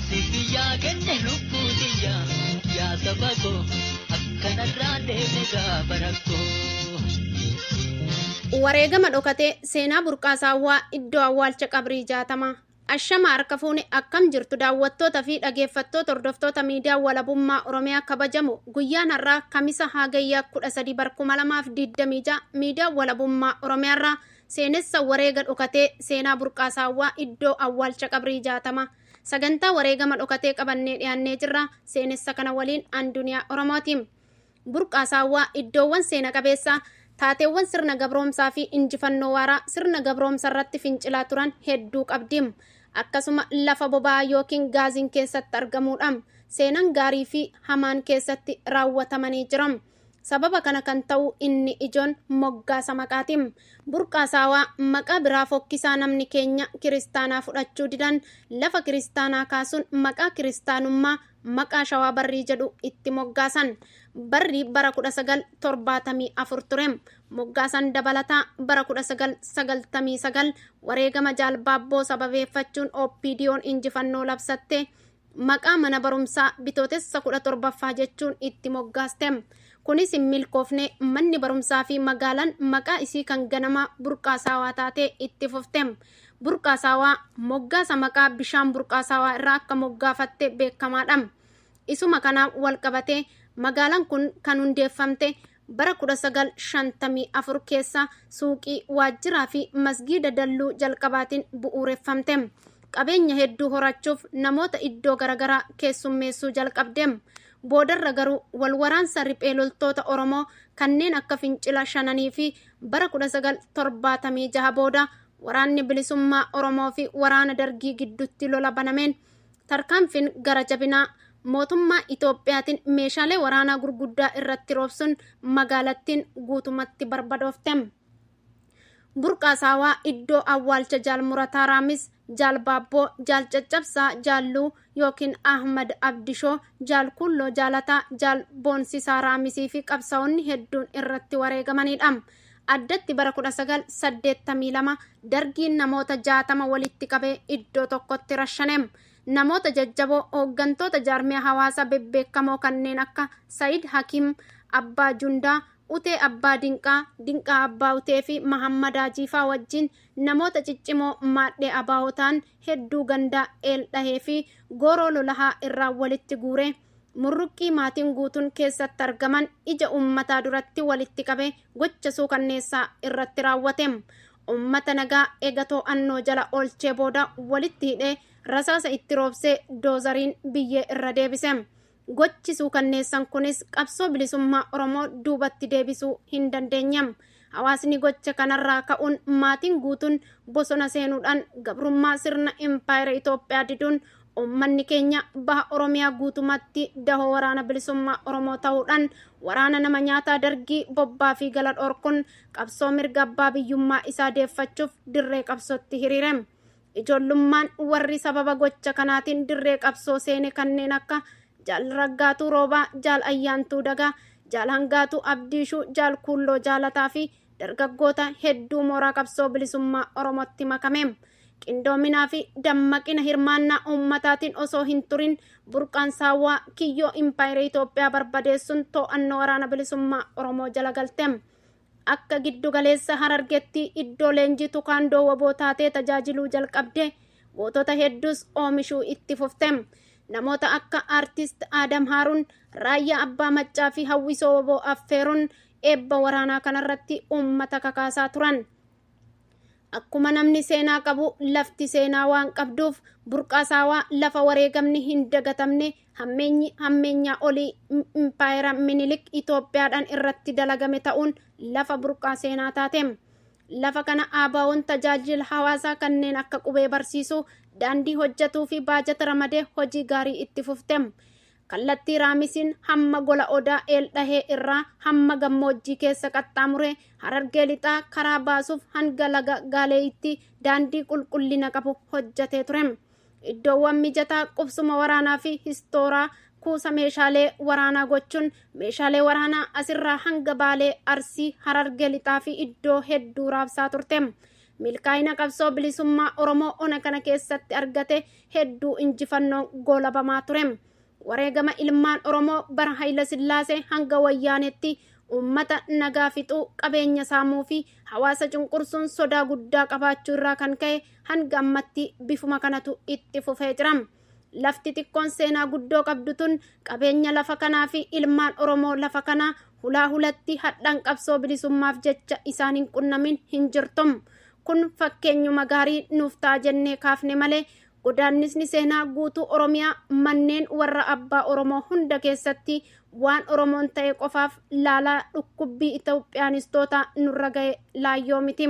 Sibiya kenne lubbutiya ya sabako akkanarraa deemega barako. Wareegama Dhookate seenaa burqaa Sawaa iddoo awwalcha Qabrii Jahaatamaa. Ashama harka fuune akkam jirtu daawwattoota fi dhageeffattoota hordoftoota miidiyaa walabummaa Oromiyaa kabajamu guyyaan har'aa Kamisa Hagayya 13/2026 miidiyaa walabummaa Oromiyaarraa Seenessa wareega Dhookate seenaa burqaa Sawaa iddoo awwalcha Qabrii Jahaatamaa. Sagantaa wareegama Dhookate qabannee dhiyaannee jirra. Seenessa kana waliin Anduniyaa Oromootiin. Burqaa Sawaa iddoowwan seena qabeessa taateewwan sirna gabroomsaa fi injifannoo waaraa sirna gabroomsa irratti fincilaa turan hedduu qabdi. Akkasuma lafa boba'aa yookiin gaaziin keessatti argamuudha. Seenaan gaarii fi hamaan keessatti raawwatamanii jiran. Sababa kana kan ta'u inni ijoon moggaasa maqaati. Burqaa Sawaa maqaa biraa fokkisaa namni keenya kiristaanaa fudhachuu didan lafa kiristaanaa kaasuun maqaa kiristaanummaa maqaa Shawaa Barrii jedhu itti moggaasan. Barri bara 1974 ture. Moggaasan dabalataa bara 1999 wareegama jaalbaabboo sababeeffachuun OPDO'n injifannoo labsatte maqaa mana barumsaa bitootessa 17ffaa jechuun itti moggaaste. Kunis hin milkoofne manni barumsaa fi magaalaan maqaa isii kan ganamaa Burqaa Sawaa taate itti fufte. Burqaa Sawaa moggaasa maqaa bishaan Burqaa Sawaa irraa akka moggaafatte beekamaadha. Isuma kanaan wal qabatee magaalaan kun kan hundeeffamte bara 1954 keessa suuqii waajjiraa fi masgiida dalluu jalqabaatiin bu'uureffamte. Qabeenya hedduu horachuuf namoota iddoo garaagaraa keessummeessuu jalqabde. Boodarra garuu wal waraansa riphee loltoota Oromoo kanneen akka fincila shananii fi bara 1976 booda waraanni bilisummaa Oromoo fi waraana dargii gidduutti lola banameen tarkaanfiin gara jabinaa mootummaa Itoophiyaatiin meeshaalee waraanaa gurguddaa irratti roobsuun magaalattiin guutumatti barbadoofte. Burqaa Sawaa iddoo awwalcha jaal murataa raamis jaal baabboo jaal caccabsaa jaalluu yookiin Ahmad Abdishoo jaal kulloo jaalataa jaal boonsisaa raamisii fi qabsaa'onni hedduun irratti wareegamanidha. Addatti bara 1982 dargiin namoota 60 walitti qabee iddoo tokkotti rashane. Namoota jajjaboo hooggantoota jaarmiyaa hawaasaa bebbeekamoo kanneen akka Said Hakim, Abbaa Jundaa, Utee Abbaa Dinqaa, Dinqaa Abbaa Utee fi Mahammad Ajiifaa wajjin namoota ciccimoo maadhee abaawotaan hedduu gandaa eeldhahee fi gooroo lolahaa irraa walitti guure. Murruqqii maatiin guutuun keessatti argaman ija uummataa duratti walitti qabee gocha suukanneessaa irratti raawwate. Uummata nagaa eegatoo annoo jala oolchee booda walitti hidhee rasaasa itti roobsee doozariin biyyee irra deebise. Gochi suukanneessan kunis qabsoo bilisummaa Oromoo duubatti deebisuu hin dandeenyam. Hawaasni gocha kanarraa ka'uun maatiin guutuun bosona seenuudhaan gabrummaa sirna impaayera Itoophiyaa diduun uummanni keenya baha Oromiyaa guutumatti dahoo waraana bilisummaa Oromoo ta'uudhaan waraana nama nyaataa dargii bobbaa fi gala dhorkuun qabsoo mirga abbaa biyyummaa isaa deeffachuuf dirree qabsootti hiriire. Ijoollummaan warri sababa gocha kanaatiin dirree qabsoo seene kanneen akka jaal Raggaatuu Roobaa, jaal Ayyaantuu Dagaa, jaal Hangaatuu Abdiishuu, jaal Kulloo Jaalataa fi dargaggoota hedduu mooraa qabsoo bilisummaa Oromootti makame. Qindoominaa fi dammaqina hirmaannaa uummataatiin osoo hin turin Burqaan Sawaa kiyyoo impaayera Itoophiyaa barbadeessuun to'annoo waraana bilisummaa Oromoo jala galte. Akka giddu galeessa Harargeetti iddoo leenjii tukaandoo waboo taatee tajaajiluu jalqabde. Gootota hedduus oomishuu itti fufte. Namoota akka aartist Adam Haaruun, Raayyaa Abbaa Maccaa fi Hawwisoo Waboo affeeruun eebba waraanaa kanarratti uummata kakaasaa turan. Akkuma namni seenaa qabu lafti seenaa waan qabduuf Burqaa Sawaa lafa wareegamni hin dagatamne hammeenyaa olii impaayera Minilik Itoophiyaadhaan irratti dalagame ta'uun lafa burqaa seenaa taate. Lafa kana ABO'n tajaajila hawaasaa kanneen akka qubee barsiisuu, daandii hojjetuu fi baajata ramadee hojii gaarii itti fufte. Kallattii raamisiin hamma gola odaa eeldhahee irraa hamma gammoojjii keessa qaxxaamuree Harargee lixaa karaa baasuuf hanga laga gaaleeyitti daandii qulqullina qabu hojjetee ture. Iddoowwan mijataa qubsuma waraanaa fi histooraa kuusa meeshaalee waraanaa gochuun meeshaalee waraanaa asirraa hanga Baalee, Arsii, Harargee lixaa fi iddoo hedduu raabsaa turte. milkaa'ina qabsoo bilisummaa Oromoo ona kana keessatti argate hedduu injifannoon goolabamaa ture. Wareegama ilmaan Oromoo bara Hayila Sillaasee hanga Wayyaanetti ummata nagaa fixuu, qabeenya saamuu fi hawaasa cunqursuun sodaa guddaa qabaachuu irraa kan ka'e hanga ammatti bifuma kanatu itti fufee jira. Lafti xiqqoon seenaa guddoo qabdu tun qabeenya lafa kanaa fi ilmaan Oromoo lafa kanaa hulaa hulatti hadhaan qabsoo bilisummaaf jecha isaan hin qunnamin hin jirtu. Kun fakkeenyuma gaarii nuuf ta'a jennee kaafne malee godaannisni seenaa guutuu Oromiyaa manneen warra abbaa Oromoo hunda keessatti waan Oromoon ta'e qofaaf laalaa dhukkubbii Itoophiyaanistoota nurra ga'e laayyoo miti.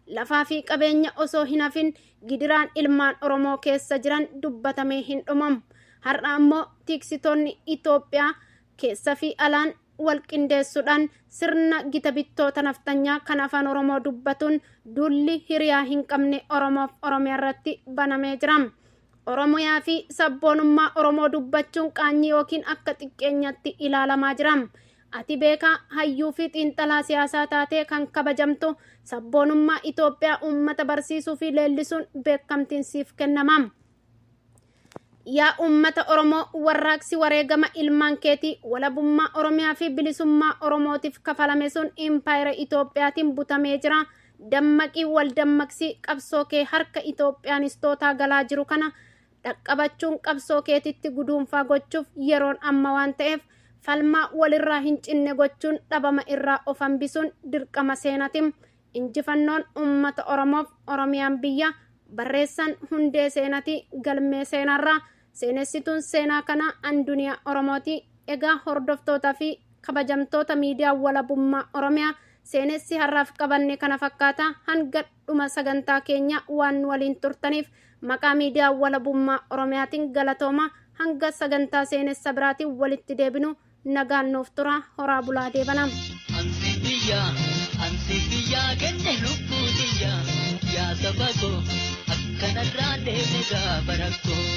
Lafaa fi qabeenya osoo hin hafin gidiraan ilmaan Oromoo keessa jiran dubbatamee hin dhumamu. Har'a ammoo tiksitoonni Itoophiyaa keessa fi alaan wal qindeessuudhaan sirna gita bittoota naftanyaa kan afaan Oromoo dubbatuun dulli hiriyaa hin qabne Oromoof Oromiyaa irratti banamee jira. Oromiyaa fi sabboonummaa Oromoo dubbachuun qaanyii yookiin akka xiqqeenyatti ilaalamaa jira. Ati beekaa hayyuu fi xiinxalaa siyaasaa taatee kan kabajamtu sabboonummaa Itoophiyaa uummata barsiisuu fi leellisuun beekamtiin siif kennama. Yaa uummata Oromoo, warraaqsi wareegama ilmaan keetii walabummaa Oromiyaa fi bilisummaa Oromootiif kafalame sun impaayera Itoophiyaatiin butamee jira. Dammaqii wal dammaqsii qabsoo kee harka Itoophiyaanistootaa galaa jiru kana dhaqqabachuun qabsoo keetitti guduunfaa gochuuf yeroon amma waan ta'eef falmaa walirraa hin cinne gochuun dhabama irraa of hambisuun dirqama seenaati. Injifannoon uummata Oromoof Oromiyaan biyya. Barreessan hundee seenaati galmee seenarraa. Seenessituun seenaa kana Anduniyaa Oromooti. Egaa hordoftootaa fi kabajamtoota miidiyaa walabummaa Oromiyaa seenessi har'aaf qabanne kana fakkaata. Hanga dhuma sagantaa keenya waan waliin turtaniif maqaa miidiyaa walabummaa Oromiyaatiin galatooma. Hanga sagantaa seenessa biraatiin walitti deebinu nagaan nuuf tura. Horaa bulaa deebanam. Ansi biyyaa kenne lubbuu biyyaa yaa saba koo akkanarraa deemne gaafa rakkoo.